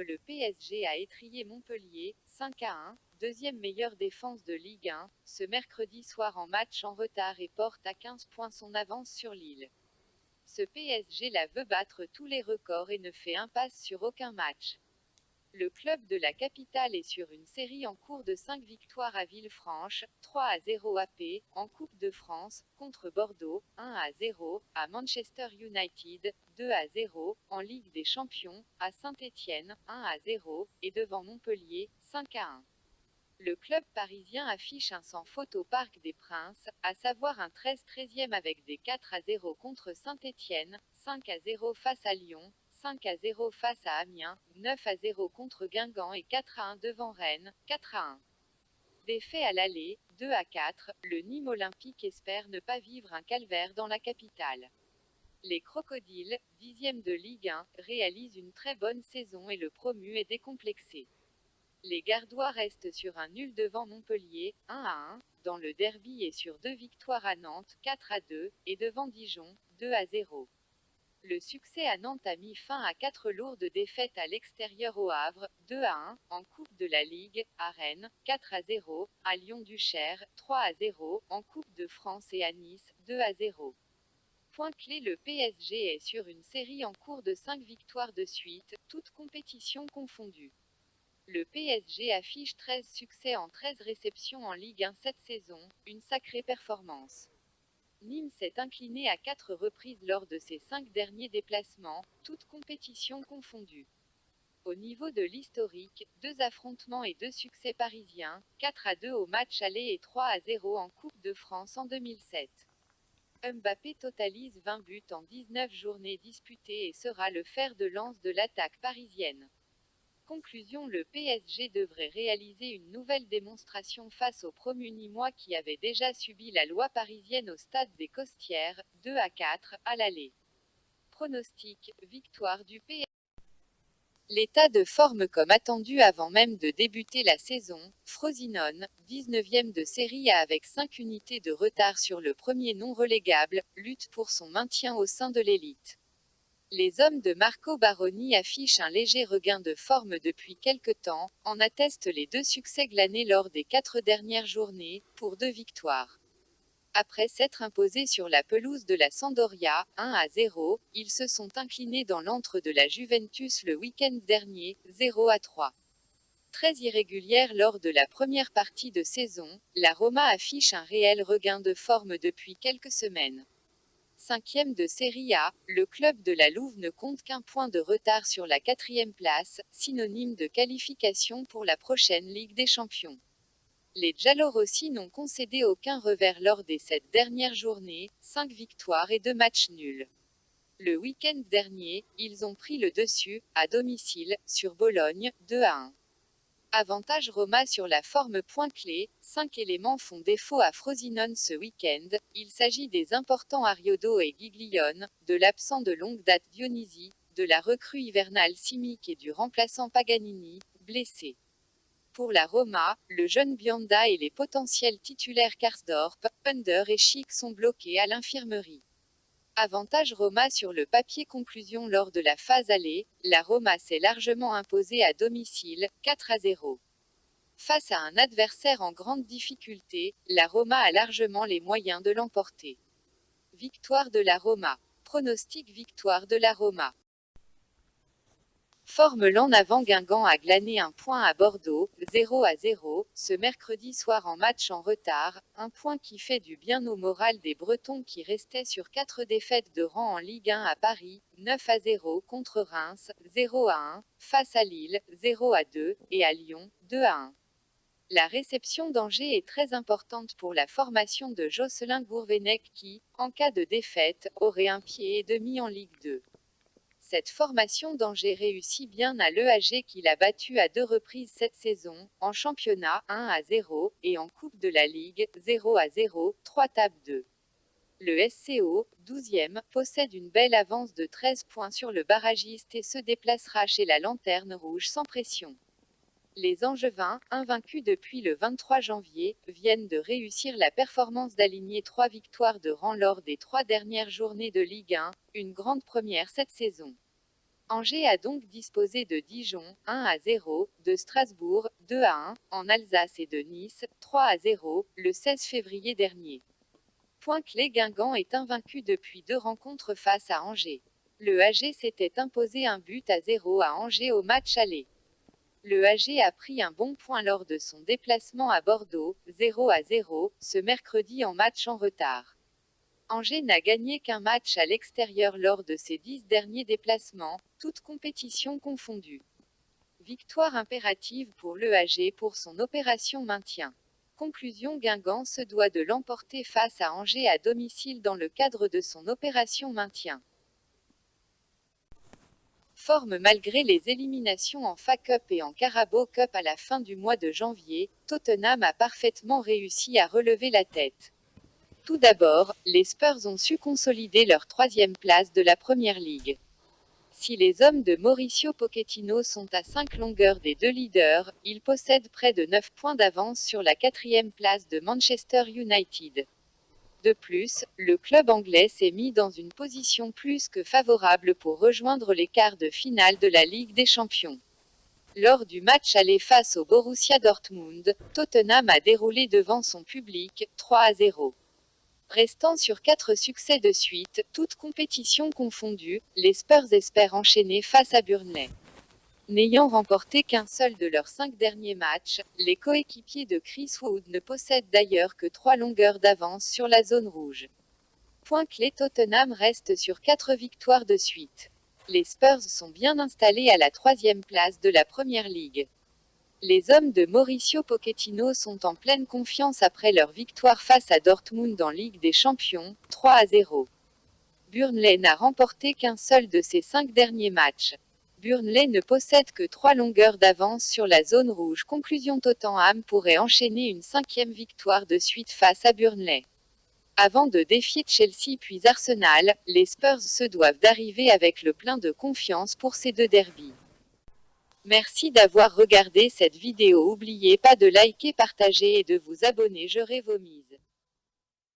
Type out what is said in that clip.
le PSG a étrillé Montpellier, 5-1, deuxième meilleure défense de Ligue 1, ce mercredi soir en match en retard et porte à 15 points son avance sur Lille. Ce PSG-là veut battre tous les records et ne fait impasse sur aucun match. Le club de la capitale est sur une série en cours de 5 victoires à Villefranche, 3-0 à P, en Coupe de France, contre Bordeaux, 1-0, à Manchester United, 2-0, en Ligue des Champions, à Saint-Étienne, 1-0, et devant Montpellier, 5-1. Le club parisien affiche un sans faute au Parc des Princes, à savoir un 13-13e avec des 4-0 contre Saint-Étienne, 5-0 face à Lyon, 5-0 face à Amiens, 9-0 contre Guingamp et 4-1 devant Rennes, 4-1. Défait à l'aller, 2-4, le Nîmes Olympique espère ne pas vivre un calvaire dans la capitale. Les Crocodiles, 10e de Ligue 1, réalisent une très bonne saison et le promu est décomplexé. Les Gardois restent sur un nul devant Montpellier, 1-1, dans le derby et sur 2 victoires à Nantes, 4-2, et devant Dijon, 2-0. Le succès à Nantes a mis fin à 4 lourdes défaites à l'extérieur au Havre, 2-1, en Coupe de la Ligue, à Rennes, 4-0, à Lyon-Duchère, 3-0, en Coupe de France et à Nice, 2-0. Point clé, le PSG est sur une série en cours de 5 victoires de suite, toutes compétitions confondues. Le PSG affiche 13 succès en 13 réceptions en Ligue 1 cette saison, une sacrée performance. Nîmes s'est incliné à 4 reprises lors de ses 5 derniers déplacements, toutes compétitions confondues. Au niveau de l'historique, 2 affrontements et 2 succès parisiens, 4-2 au match aller et 3-0 en Coupe de France en 2007. Mbappé totalise 20 buts en 19 journées disputées et sera le fer de lance de l'attaque parisienne. Conclusion, le PSG devrait réaliser une nouvelle démonstration face au promu nîmois qui avait déjà subi la loi parisienne au stade des Costières, 2-4, à l'aller. Pronostic, victoire du PSG. L'état de forme comme attendu avant même de débuter la saison, Frosinone, 19e de Série A avec 5 unités de retard sur le premier non relégable, lutte pour son maintien au sein de l'élite. Les hommes de Marco Baroni affichent un léger regain de forme depuis quelque temps, en attestent les 2 succès glanés lors des 4 dernières journées, pour 2 victoires. Après s'être imposés sur la pelouse de la Sampdoria, 1-0, ils se sont inclinés dans l'antre de la Juventus le week-end dernier, 0-3. Très irrégulière lors de la première partie de saison, la Roma affiche un réel regain de forme depuis quelques semaines. 5e de Serie A, le club de la Louve ne compte qu'1 point de retard sur la 4e place, synonyme de qualification pour la prochaine Ligue des Champions. Les Giallorossi n'ont concédé aucun revers lors des 7 dernières journées, 5 victoires et 2 matchs nuls. Le week-end dernier, ils ont pris le dessus, à domicile, sur Bologne, 2-1. Avantage Roma sur la forme. Point clé, 5 éléments font défaut à Frosinone ce week-end, il s'agit des importants Ariodo et Giglione, de l'absent de longue date Dionisi, de la recrue hivernale Simic et du remplaçant Paganini, blessé. Pour la Roma, le jeune Bionda et les potentiels titulaires Karsdorp, Under et Schick sont bloqués à l'infirmerie. Avantage Roma sur le papier. Conclusion, lors de la phase aller, la Roma s'est largement imposée à domicile, 4-0. Face à un adversaire en grande difficulté, la Roma a largement les moyens de l'emporter. Victoire de la Roma. Pronostic, victoire de la Roma. Forme l'en avant. Guingamp a glané 1 point à Bordeaux, 0-0, ce mercredi soir en match en retard, un point qui fait du bien au moral des Bretons qui restaient sur 4 défaites de rang en Ligue 1 à Paris, 9-0 contre Reims, 0-1, face à Lille, 0-2, et à Lyon, 2-1. La réception d'Angers est très importante pour la formation de Jocelyn Gourvenec qui, en cas de défaite, aurait un pied et demi en Ligue 2. Cette formation d'Angers réussit bien à l'EAG qu'il a battu à 2 reprises cette saison, en championnat, 1-0, et en Coupe de la Ligue, 0-0, 3-2. Le SCO, 12e, possède une belle avance de 13 points sur le barragiste et se déplacera chez la Lanterne Rouge sans pression. Les Angevins, invaincus depuis le 23 janvier, viennent de réussir la performance d'aligner 3 victoires de rang lors des 3 dernières journées de Ligue 1, une grande première cette saison. Angers a donc disposé de Dijon, 1-0, de Strasbourg, 2-1, en Alsace et de Nice, 3-0, le 16 février dernier. Point clé: Guingamp est invaincu depuis 2 rencontres face à Angers. Le AG s'était imposé 1-0 à Angers au match aller. Le AG a pris un bon point lors de son déplacement à Bordeaux, 0-0, ce mercredi en match en retard. Angers n'a gagné qu'un match à l'extérieur lors de ses 10 derniers déplacements, toutes compétitions confondues. Victoire impérative pour le AG pour son opération maintien. Conclusion: Guingamp se doit de l'emporter face à Angers à domicile dans le cadre de son opération maintien. Forme: malgré les éliminations en FA Cup et en Carabao Cup à la fin du mois de janvier, Tottenham a parfaitement réussi à relever la tête. Tout d'abord, les Spurs ont su consolider leur 3e place de la Premier League. Si les hommes de Mauricio Pochettino sont à 5 longueurs des 2 leaders, ils possèdent près de 9 points d'avance sur la 4e place de Manchester United. De plus, le club anglais s'est mis dans une position plus que favorable pour rejoindre les quarts de finale de la Ligue des Champions. Lors du match aller face au Borussia Dortmund, Tottenham a déroulé devant son public, 3-0. Restant sur 4 succès de suite, toutes compétitions confondues, les Spurs espèrent enchaîner face à Burnley. N'ayant remporté qu'un seul de leurs 5 derniers matchs, les coéquipiers de Chris Wood ne possèdent d'ailleurs que 3 longueurs d'avance sur la zone rouge. Point clé: Tottenham reste sur 4 victoires de suite. Les Spurs sont bien installés à la 3e place de la Premier League. Les hommes de Mauricio Pochettino sont en pleine confiance après leur victoire face à Dortmund en Ligue des Champions, 3-0. Burnley n'a remporté qu'un seul de ses 5 derniers matchs. Burnley ne possède que 3 longueurs d'avance sur la zone rouge. Conclusion: Tottenham pourrait enchaîner une 5e victoire de suite face à Burnley. Avant de défier Chelsea puis Arsenal, les Spurs se doivent d'arriver avec le plein de confiance pour ces 2 derbys. Merci d'avoir regardé cette vidéo. N'oubliez pas de liker, partager et de vous abonner. Je révomise.